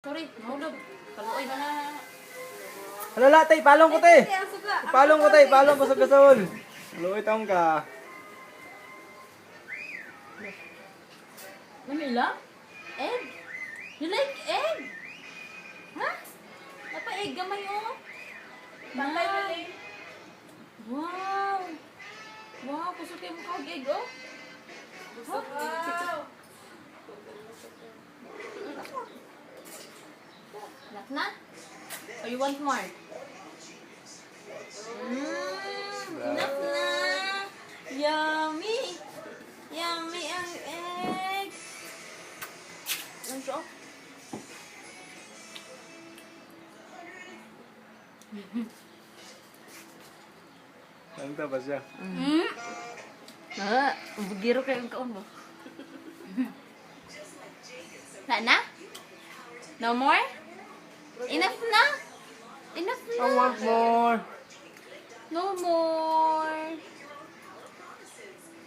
Sorry, mahulog. Kaluoy na na. Halala, tay, palong ko, tay. Palong ko, tay, palong ko sa gasol. Luoy taong ka. Namila? Egg? You like egg? Ha? Napa egg gamay o? Bantay na lang. Wow! Wow, kusog kayo mo kawag egg oh? Wow. Enough na? Or you want more? Enough na! Yummy! Yummy ang egg! Ano siya? Ano ta ba siya? Bugiro kayo ang kaon mo. Na? No more? Enough na? Enough na? I want more. No more.